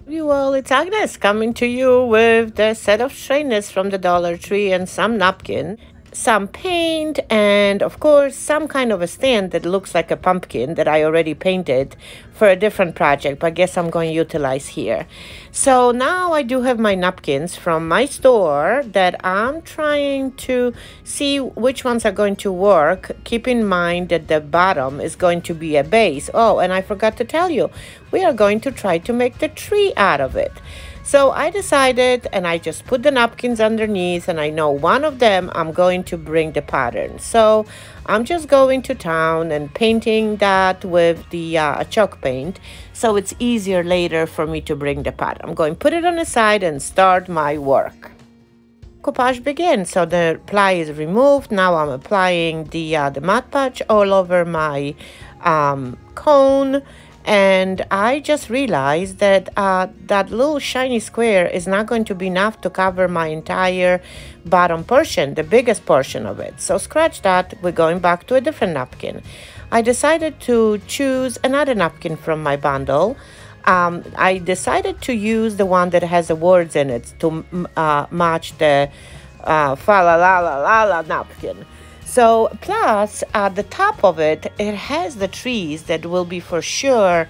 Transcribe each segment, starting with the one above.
Well, it's Agnes coming to you with the set of trainers from the Dollar Tree and some napkin, some paint, and of course, some kind of a stand that looks like a pumpkin that I already painted for a different project, but I guess I'm going to utilize here. So now I do have my napkins from my store that I'm trying to see which ones are going to work. Keep in mind that the bottom is going to be a base. Oh, and I forgot to tell you, we are going to try to make the tree out of it. So I decided, and I just put the napkins underneath, and I know one of them I'm going to bring the pattern. So I'm just going to town and painting that with the chalk paint, so it's easier later for me to bring the pattern. I'm going to put it on the side and start my work. Decoupage begins. So the ply is removed. Now I'm applying the Mod Podge all over my cone. And I just realized that that little shiny square is not going to be enough to cover my entire bottom portion, the biggest portion of it. So scratch that. We're going back to a different napkin. I decided to choose another napkin from my bundle. I decided to use the one that has the words in it to match the fa la la la la la napkin. So plus the top of it, it has the trees that will be for sure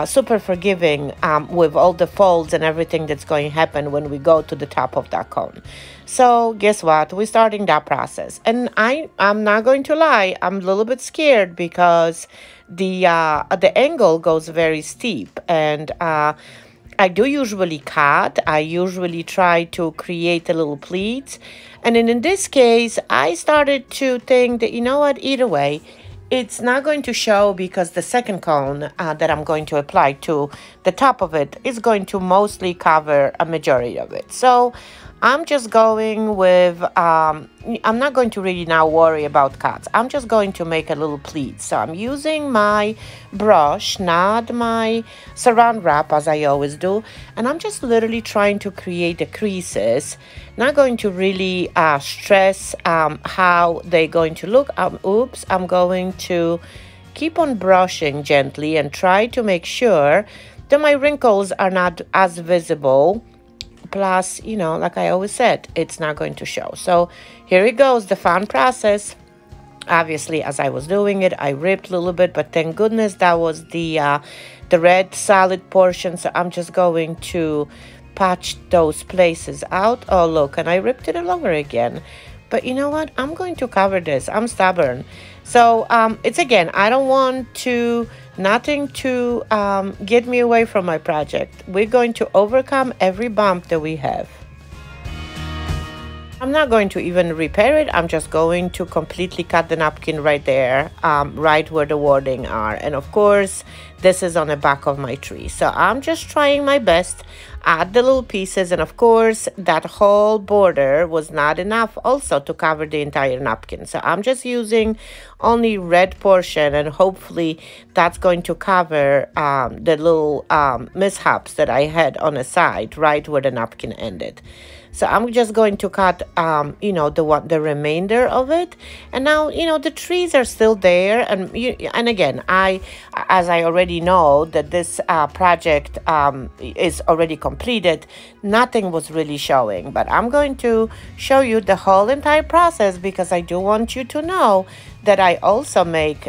super forgiving with all the folds and everything that's going to happen when we go to the top of that cone. So guess what? We're starting that process. And I'm not going to lie, I'm a little bit scared because the angle goes very steep, and I do usually cut. I usually try to create a little pleats. And then in this case, I started to think that, you know what, either way, it's not going to show because the second cone that I'm going to apply to the top of it is going to mostly cover a majority of it. So I'm just going with, I'm not going to really now worry about cuts. I'm just going to make a little pleat. So I'm using my brush, not my saran wrap as I always do. And I'm just literally trying to create the creases. Not going to really stress how they're going to look. Oops, I'm going to keep on brushing gently and try to make sure that my wrinkles are not as visible. Plus, you know, like I always said, it's not going to show. So here it goes, the fun process. Obviously, as I was doing it, I ripped a little bit, but thank goodness that was the red solid portion. So I'm just going to patch those places out. Oh, look, and I ripped it longer again. But you know what? I'm going to cover this. I'm stubborn. So it's again, I don't want to nothing to get me away from my project. We're going to overcome every bump that we have. I'm not going to even repair it. I'm just going to completely cut the napkin right there, right where the wording are. And of course, this is on the back of my tree. So I'm just trying my best, add the little pieces. And of course, that whole border was not enough also to cover the entire napkin. So I'm just using only red portion, and hopefully that's going to cover the little mishaps that I had on the side, right where the napkin ended. So I'm just going to cut, you know, the remainder of it. And now, you know, the trees are still there. And again, as I already know that this project is already completed, nothing was really showing. But I'm going to show you the whole entire process because I do want you to know that I also make,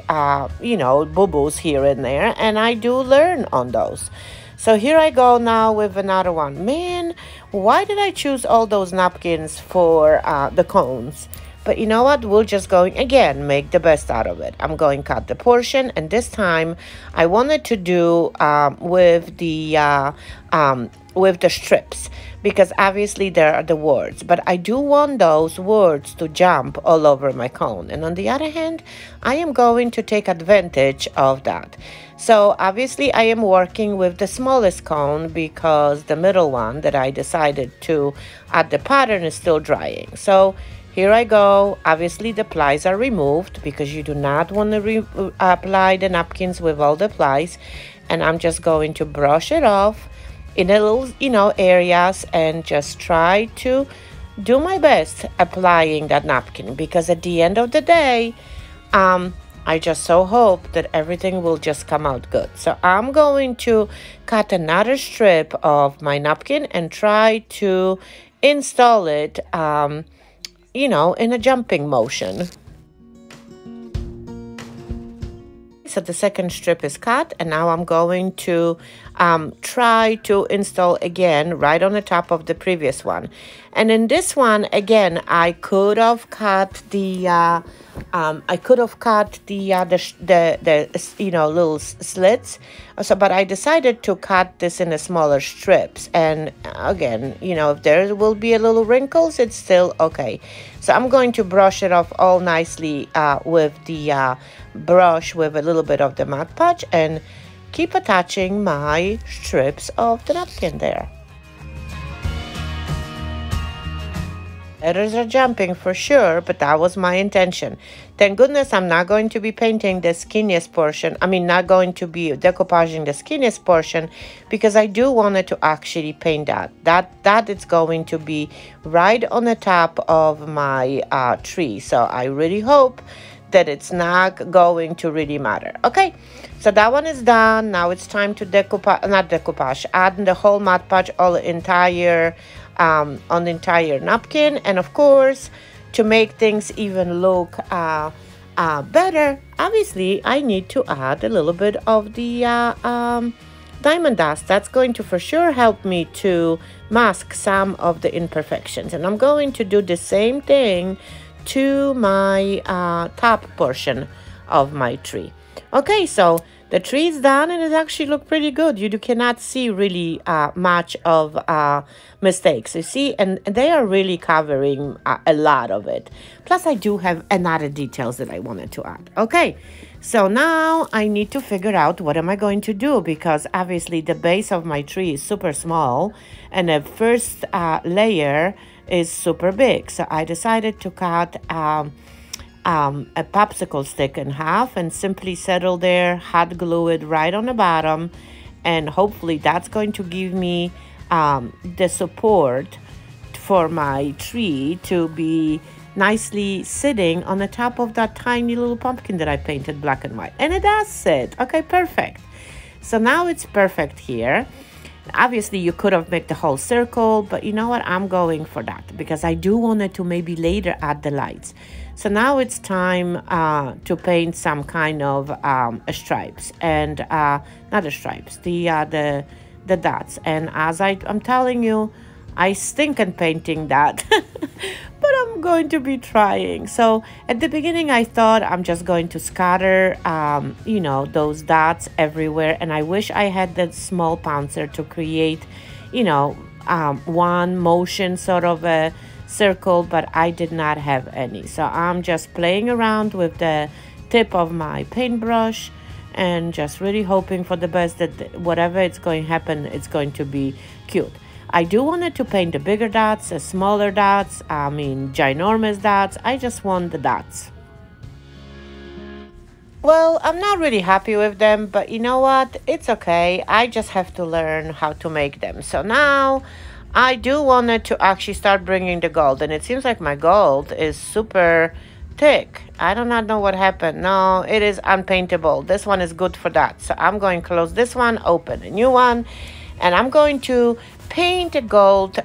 you know, boo-boos here and there. And I do learn on those. So here I go now with another one. Man, why did I choose all those napkins for the cones? But you know what? We're just going, again, make the best out of it. I'm going to cut the portion. And this time, I wanted to do with the strips. Because obviously there are the words. But I do want those words to jump all over my cone. And on the other hand, I am going to take advantage of that. So obviously I am working with the smallest cone because the middle one that I decided to add the pattern is still drying. So here I go. Obviously the plies are removed because you do not want to apply the napkins with all the plies. And I'm just going to brush it off in a little, you know, areas and just try to do my best applying that napkin because at the end of the day, I just so hope that everything will just come out good. So I'm going to cut another strip of my napkin and try to install it, in a jumping motion. So the second strip is cut, and now I'm going to try to install again right on the top of the previous one. And in this one, again, I could have cut the little slits. So, but I decided to cut this in the smaller strips. And again, if there will be a little wrinkles, it's still okay. So I'm going to brush it off all nicely with the brush with a little bit of the Mod Podge and keep attaching my strips of the napkin there. Letters are jumping for sure, but that was my intention. Thank goodness I'm not going to be painting the skinniest portion. Not going to be decoupaging the skinniest portion, because I do want it to actually paint that. That is going to be right on the top of my tree. So I really hope that it's not going to really matter. Okay, so that one is done. Now it's time to add the whole Mod Podge on the entire napkin. And of course, to make things even look better, obviously I need to add a little bit of the diamond dust. That's going to for sure help me to mask some of the imperfections. And I'm going to do the same thing to my top portion of my tree. Okay, so the tree is done and it actually look pretty good. You cannot see really much of mistakes, you see, and they are really covering a lot of it. Plus I do have another details that I wanted to add. Okay, so now I need to figure out what am I going to do, because obviously the base of my tree is super small and the first layer is super big. So I decided to cut a popsicle stick in half and simply settle there, hot glue it right on the bottom, and hopefully that's going to give me the support for my tree to be nicely sitting on the top of that tiny little pumpkin that I painted black and white. And it does sit. Okay, perfect. So now it's perfect here. Obviously, you could have made the whole circle, but you know what? I'm going for that because I do want it to maybe later add the lights. So now it's time to paint some kind of stripes, and not the stripes, the dots. And as I'm telling you, I stink at painting that, but I'm going to be trying. So at the beginning, I thought I'm just going to scatter, those dots everywhere. And I wish I had that small pouncer to create, one motion sort of a circle, but I did not have any. So I'm just playing around with the tip of my paintbrush and just really hoping for the best that whatever it's going to happen, it's going to be cute. I do want it to paint the bigger dots, the smaller dots, ginormous dots. I just want the dots. Well, I'm not really happy with them, but you know what? It's okay. I just have to learn how to make them. So now I do want it to actually start bringing the gold. And it seems like my gold is super thick. I do not know what happened. No, it is unpaintable. This one is good for that. So I'm going to close this one, open a new one. And I'm going to paint a gold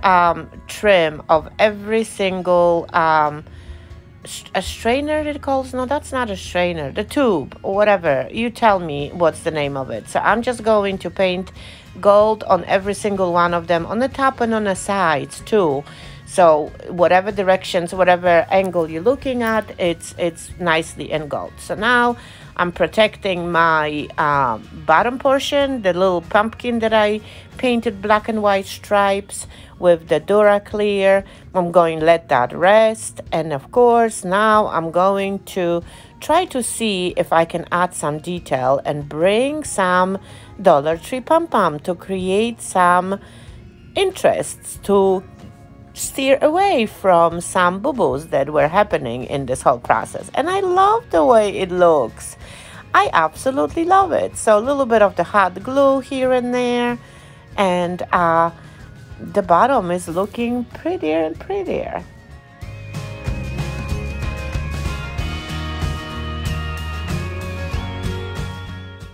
trim of every single a strainer it calls. No, that's not a strainer, the tube or whatever. You tell me what's the name of it. So I'm just going to paint gold on every single one of them, on the top and on the sides too. So whatever directions, whatever angle you're looking at, it's nicely in gold. So now I'm protecting my bottom portion, the little pumpkin that I painted black and white stripes with the Dura Clear. I'm going to let that rest. And of course, now I'm going to try to see if I can add some detail and bring some Dollar Tree pom-pom to create some interests, to steer away from some boo-boos that were happening in this whole process. And I love the way it looks. I absolutely love it. So a little bit of the hot glue here and there, and the bottom is looking prettier and prettier.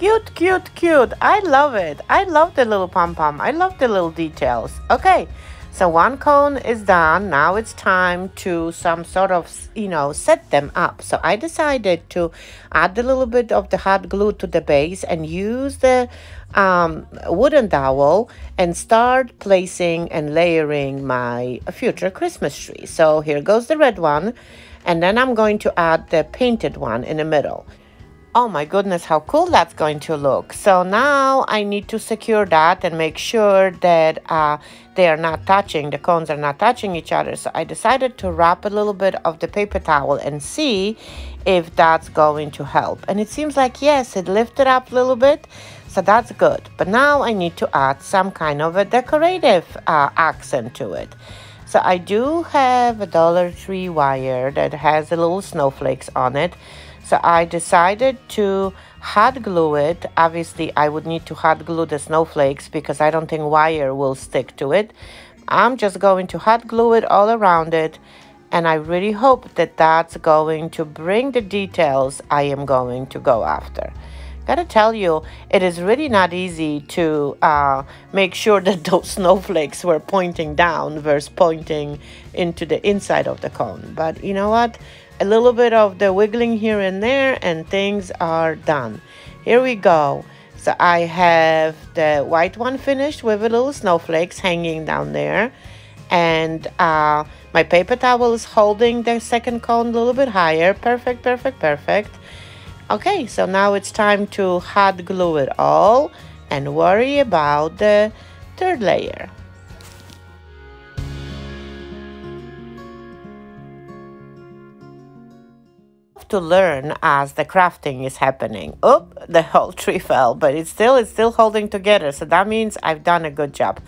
Cute, cute, cute. I love it. I love the little pom-pom. I love the little details. Okay, so one cone is done. Now it's time to some sort of, set them up. So I decided to add a little bit of the hot glue to the base and use the wooden dowel and start placing and layering my future Christmas tree. So here goes the red one. And then I'm going to add the painted one in the middle. Oh my goodness, how cool that's going to look. So now I need to secure that and make sure that they are not touching, the cones are not touching each other. So I decided to wrap a little bit of the paper towel and see if that's going to help. And it seems like, yes, it lifted up a little bit. So that's good. But now I need to add some kind of a decorative accent to it. So I do have a Dollar Tree wire that has a little snowflakes on it. So I decided to hot glue it. Obviously, I would need to hot glue the snowflakes because I don't think wire will stick to it. I'm just going to hot glue it all around it. And I really hope that that's going to bring the details I am going to go after. Gotta tell you, it is really not easy to make sure that those snowflakes were pointing down versus pointing into the inside of the cone. But you know what? A little bit of the wiggling here and there and things are done. Here we go. So I have the white one finished with a little snowflakes hanging down there. And my paper towel is holding the second cone a little bit higher. Perfect, perfect, perfect. Okay, so now it's time to hot glue it all and worry about the third layer. To learn as the crafting is happening. Oop, the whole tree fell, but it's still holding together. So that means I've done a good job.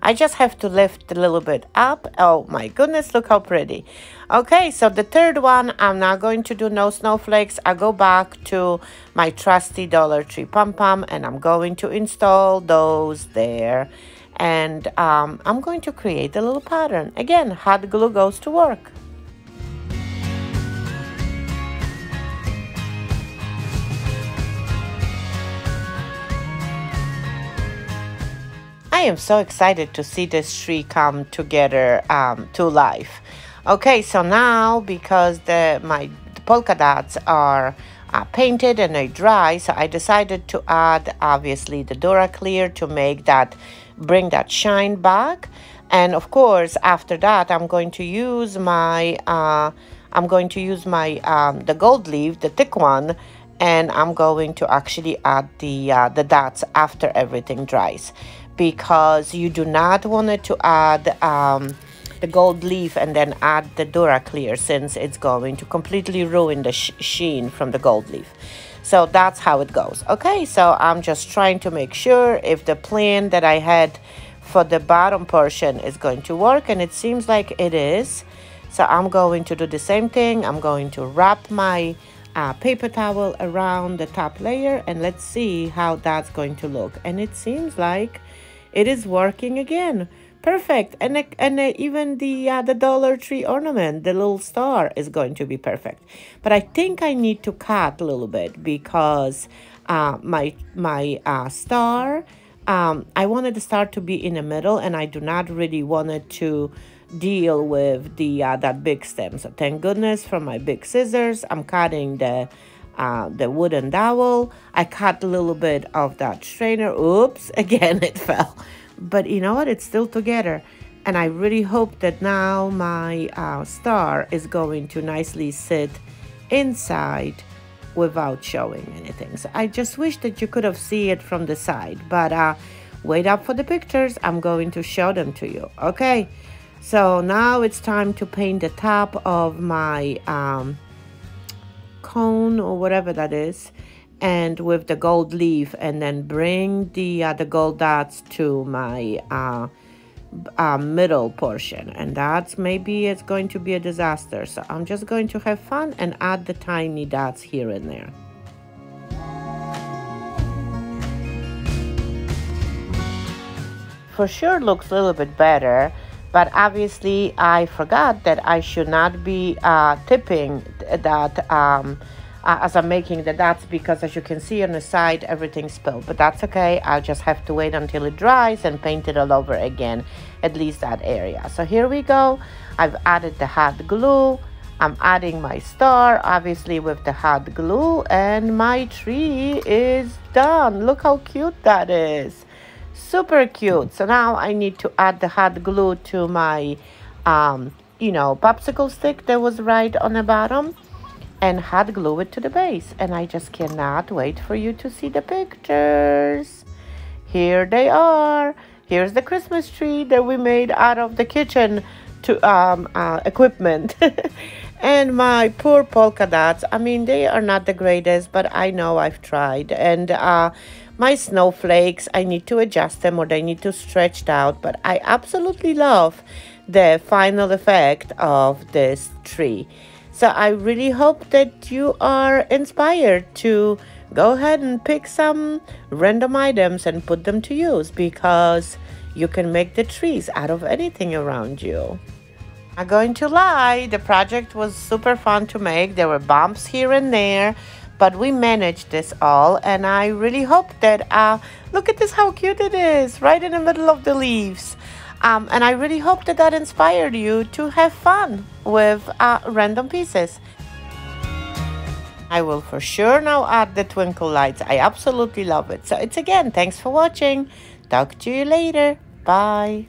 I just have to lift a little bit up. Oh my goodness, look how pretty. Okay, so the third one, I'm not going to do no snowflakes. I go back to my trusty Dollar Tree pom-pom and I'm going to install those there. And I'm going to create a little pattern. Again, hot glue goes to work. I am so excited to see this tree come together to life. Okay, so now because the polka dots are painted and they dry, so I decided to add obviously the Dura Clear to bring that shine back. And of course, after that, I'm going to use my the gold leaf, the thick one, and I'm going to actually add the dots after everything dries, because you do not want it to add the gold leaf and then add the Dura Clear, since it's going to completely ruin the sheen from the gold leaf. So that's how it goes. Okay, so I'm just trying to make sure if the plan that I had for the bottom portion is going to work, and it seems like it is. So I'm going to do the same thing. I'm going to wrap my paper towel around the top layer, and let's see how that's going to look. And it seems like it is working again. Perfect. And even the Dollar Tree ornament, the little star, is going to be perfect. But I think I need to cut a little bit because my star, I wanted the star to be in the middle, and I do not really want it to deal with that big stem. So thank goodness for my big scissors, I'm cutting the wooden dowel. I cut a little bit of that strainer. Oops, again it fell. But you know what? It's still together. And I really hope that now my star is going to nicely sit inside without showing anything. So I just wish that you could have seen it from the side. But wait up for the pictures. I'm going to show them to you. Okay. So now it's time to paint the top of my cone or whatever that is, and with the gold leaf, and then bring the gold dots to my middle portion. And that's maybe it's going to be a disaster. So I'm just going to have fun and add the tiny dots here and there. For sure looks a little bit better. But obviously, I forgot that I should not be tipping that as I'm making the dots, because as you can see on the side, everything spilled. But that's okay. I'll just have to wait until it dries and paint it all over again, at least that area. So here we go. I've added the hot glue. I'm adding my star, obviously, with the hot glue, and my tree is done. Look how cute that is. Super cute. So now I need to add the hot glue to my, popsicle stick that was right on the bottom, and hot glue it to the base. And I just cannot wait for you to see the pictures. Here they are. Here's the Christmas tree that we made out of the kitchen to equipment. And my poor polka dots, I mean, they are not the greatest, but I know I've tried. And my snowflakes, I need to adjust them, or they need to stretch out, but I absolutely love the final effect of this tree. So I really hope that you are inspired to go ahead and pick some random items and put them to use, because you can make the trees out of anything around you. Not going to lie, the project was super fun to make. There were bumps here and there, but we managed this all, and I really hope that, look at this, how cute it is, right in the middle of the leaves. And I really hope that inspired you to have fun with random pieces. I will for sure now add the twinkle lights. I absolutely love it. So it's again, thanks for watching. Talk to you later. Bye.